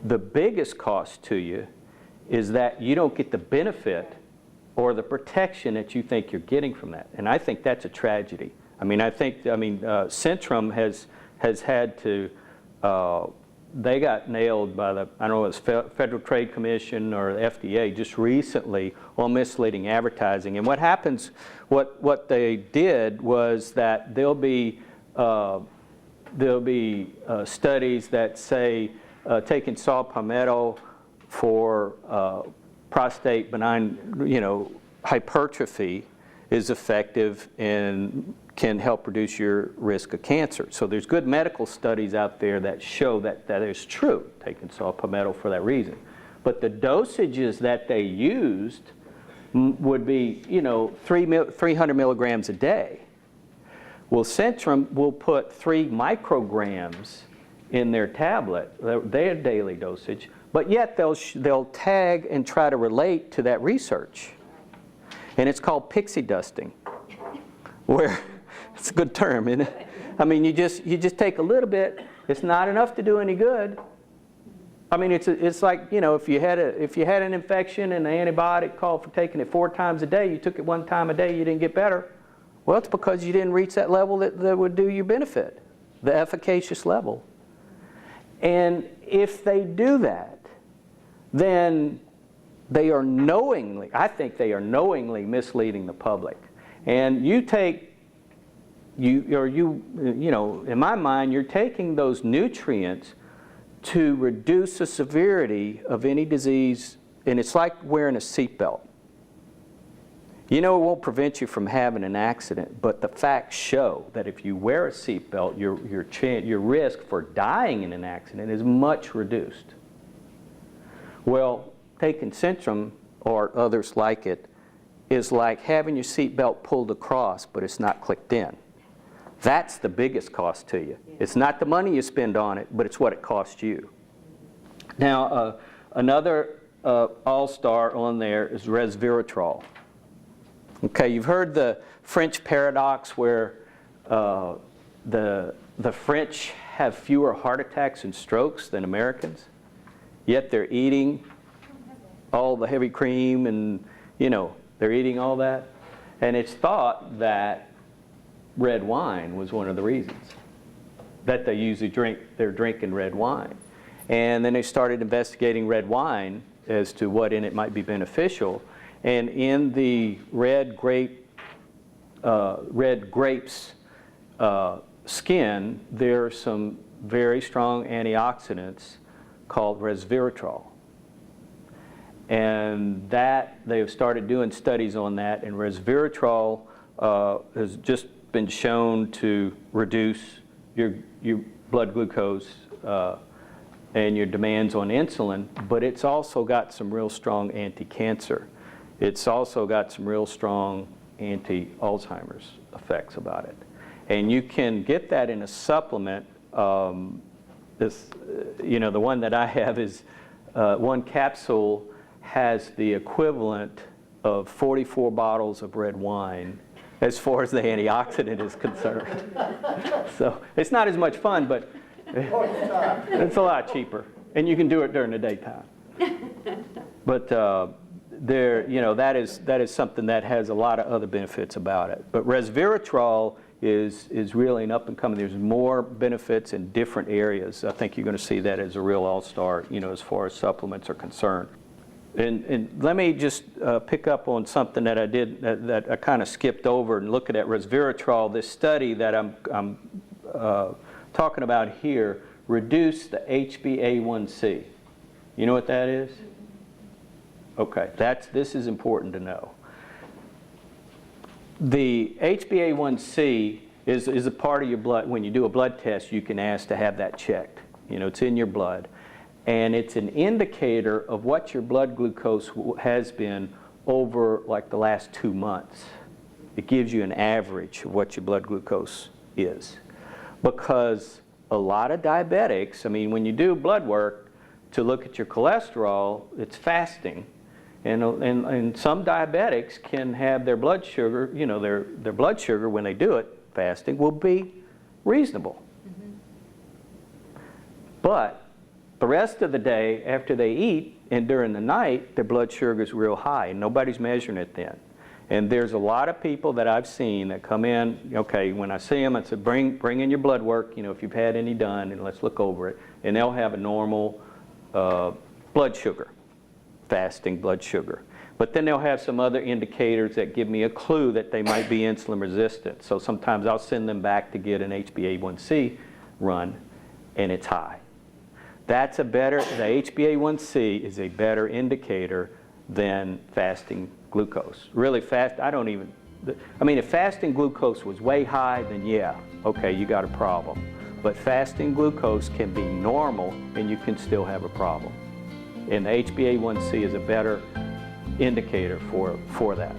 the biggest cost to you is that you don't get the benefit or the protection that you think you're getting from that. And I think that's a tragedy. I mean, Centrum has had to, they got nailed by the, I don't know if it's Federal Trade Commission or the FDA just recently on misleading advertising. And what happens, what they did was that there'll be studies that say taking saw palmetto for prostate benign, hypertrophy is effective and can help reduce your risk of cancer. So there's good medical studies out there that show that that is true, taking saw palmetto for that reason. But the dosages that they used would be, 300 milligrams a day. Well, Centrum will put 3 micrograms in their tablet, their daily dosage, but yet they'll tag and try to relate to that research. And it's called pixie dusting, where it's a good term, isn't it? I mean, you just take a little bit. It's not enough to do any good. I mean, it's like, if you had an infection and the antibiotic called for taking it 4 times a day, you took it 1 time a day, you didn't get better. Well, it's because you didn't reach that level that would do you benefit, the efficacious level. And if they do that, then they are knowingly, I think they are knowingly misleading the public. And in my mind, you're taking those nutrients to reduce the severity of any disease, and it's like wearing a seatbelt. It won't prevent you from having an accident, but the facts show that if you wear a seatbelt, your risk for dying in an accident is much reduced. Well, taking Centrum or others like it is like having your seatbelt pulled across, but it's not clicked in. That's the biggest cost to you. It's not the money you spend on it, but it's what it costs you. Now, another all-star on there is resveratrol. Okay, you've heard the French paradox where the French have fewer heart attacks and strokes than Americans, yet they're eating all the heavy cream and, they're eating all that. And it's thought that red wine was one of the reasons that they usually they're drinking red wine. And then they started investigating red wine as to what in it might be beneficial. And in the red grapes skin, there are some very strong antioxidants called resveratrol. And that, they've started doing studies on that, and resveratrol has just been shown to reduce your blood glucose and your demands on insulin, but it's also got some real strong anti-cancer. It's also got some real strong anti-Alzheimer's effects about it. And you can get that in a supplement. The one that I have is one capsule has the equivalent of 44 bottles of red wine as far as the antioxidant is concerned. So it's not as much fun, but it's a lot cheaper. And you can do it during the daytime. But that is something that has a lot of other benefits about it. But resveratrol is really an up and coming. There's more benefits in different areas. I think you're going to see that as a real all-star, as far as supplements are concerned. And let me just pick up on something that I did that I kind of skipped over and looking at resveratrol. This study that I'm talking about here reduced the HbA1c. You know what that is? Okay, this is important to know. The HbA1c is a part of your blood. When you do a blood test, you can ask to have that checked. It's in your blood. And it's an indicator of what your blood glucose has been over like the last 2 months. It gives you an average of what your blood glucose is. Because a lot of diabetics, when you do blood work to look at your cholesterol, it's fasting. And some diabetics can have their blood sugar, their blood sugar when they do it, fasting, will be reasonable. Mm-hmm. But The rest of the day, after they eat and during the night, their blood sugar is real high, and nobody's measuring it then. And there's a lot of people that I've seen that come in, okay, when I see them, I say, bring in your blood work, if you've had any done, and let's look over it. And they'll have a normal blood sugar, fasting blood sugar. But then they'll have some other indicators that give me a clue that they might be insulin resistant. So sometimes I'll send them back to get an HbA1c run, and it's high. The HbA1c is a better indicator than fasting glucose. Really fast, if fasting glucose was way high, then yeah, okay, you got a problem. But fasting glucose can be normal and you can still have a problem. And the HbA1c is a better indicator for that.